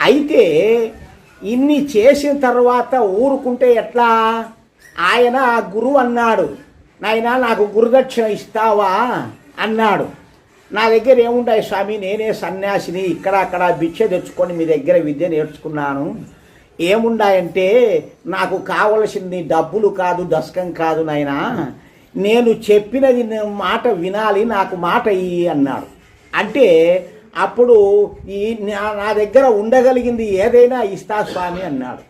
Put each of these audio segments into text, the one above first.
అయితే ఇన్ని చేసిన తర్వాత ఊరుకుంటే ఎట్లా? ఆయన ఆ గురువు అన్నాడు, నాయనా నాకు గురుదక్షిణ ఇస్తావా అన్నాడు. నా దగ్గర ఏముంటాయి స్వామి, నేనే సన్యాసిని, ఇక్కడ అక్కడ భిక్ష తెచ్చుకొని మీ దగ్గర విద్య నేర్చుకున్నాను. ఏముండాయంటే నాకు కావలసింది డబ్బులు కాదు, దశకం కాదు నాయనా, నేను చెప్పినది మాట వినాలి, నాకు మాట ఇయ్యి అన్నాడు. అంటే అప్పుడు నా దగ్గర ఉండగలిగింది ఏదైనా ఇస్తా స్వామి అన్నాడు.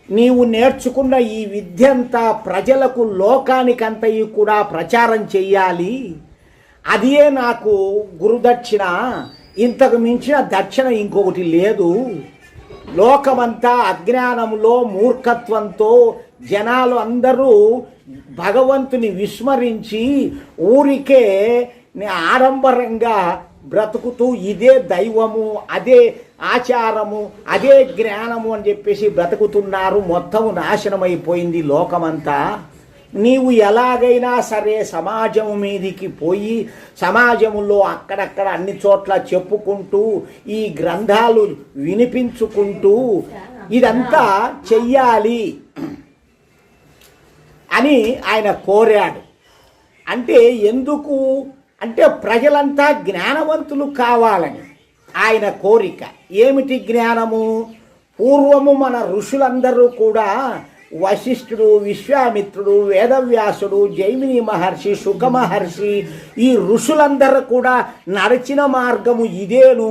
నీవు నేర్చుకున్న ఈ విద్యంతా ప్రజలకు, లోకానికంతా కూడా ప్రచారం చెయ్యాలి, అదే నాకు గురుదక్షిణ, ఇంతకు మించిన దక్షిణ ఇంకొకటి లేదు. లోకమంతా అజ్ఞానంలో, మూర్ఖత్వంతో జనాలు అందరూ భగవంతుని విస్మరించి ఊరికే ఆడంబరంగా బ్రతుకుతూ ఇదే దైవము, అదే ఆచారము, అదే జ్ఞానము అని చెప్పేసి బ్రతుకుతున్నారు. మొత్తం నాశనమైపోయింది లోకమంతా. నీవు ఎలాగైనా సరే సమాజం మీదికి పోయి సమాజంలో అక్కడక్కడ అన్ని చోట్ల చెప్పుకుంటూ ఈ గ్రంథాలు వినిపించుకుంటూ ఇదంతా చెయ్యాలి అని ఆయన కోరాడు. అంటే ఎందుకు అంటే ప్రజలంతా జ్ఞానవంతులు కావాలని ఆయన కోరిక. ఏమిటి జ్ఞానము? పూర్వము మన ఋషులందరూ కూడా వశిష్ఠుడు, విశ్వామిత్రుడు, వేదవ్యాసుడు, జైమిని మహర్షి, శుక మహర్షి, ఈ ఋషులందరూ కూడా నడిచిన మార్గము ఇదేను,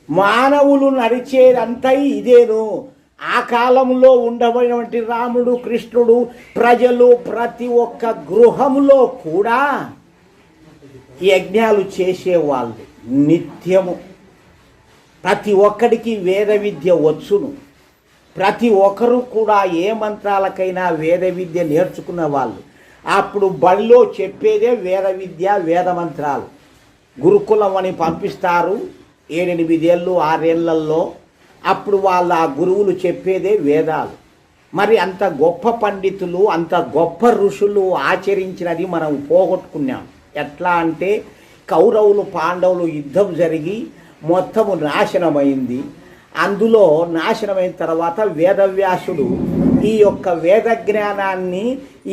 మానవులు నడిచేదంతా ఇదేను. ఆ కాలంలో ఉండబడినటువంటి రాముడు, కృష్ణుడు, ప్రజలు ప్రతి ఒక్క గృహములో కూడా యజ్ఞాలు చేసేవాళ్ళు నిత్యము. ప్రతి ఒక్కడికి వేద విద్య వచ్చును. ప్రతి ఒక్కరూ కూడా ఏ మంత్రాలకైనా వేద విద్య నేర్చుకున్న వాళ్ళు. అప్పుడు బడిలో చెప్పేదే వేద విద్య, వేద మంత్రాలు. గురుకులం అని పంపిస్తారు 7-8 ఏళ్ళు 6 ఏళ్లలో. అప్పుడు వాళ్ళ ఆ గురువులు చెప్పేదే వేదాలు. మరి అంత గొప్ప పండితులు, అంత గొప్ప ఋషులు ఆచరించినది మనం పోగొట్టుకున్నాం. ఎట్లా అంటే కౌరవులు, పాండవులు యుద్ధం జరిగి మొత్తము నాశనమైంది. అందులో నాశనమైన తర్వాత వేదవ్యాసుడు ఈ యొక్క వేద జ్ఞానాన్ని,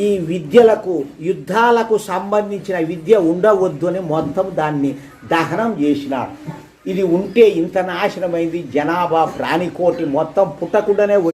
ఈ విద్యలకు, యుద్ధాలకు సంబంధించిన విద్య ఉండవద్దు అని మొత్తం దాన్ని దహనం చేసినాడు. ఇది ఉంటే ఇంత నాశనమైంది, జనాభా ప్రాణికోటి మొత్తం పుట్టకుండానే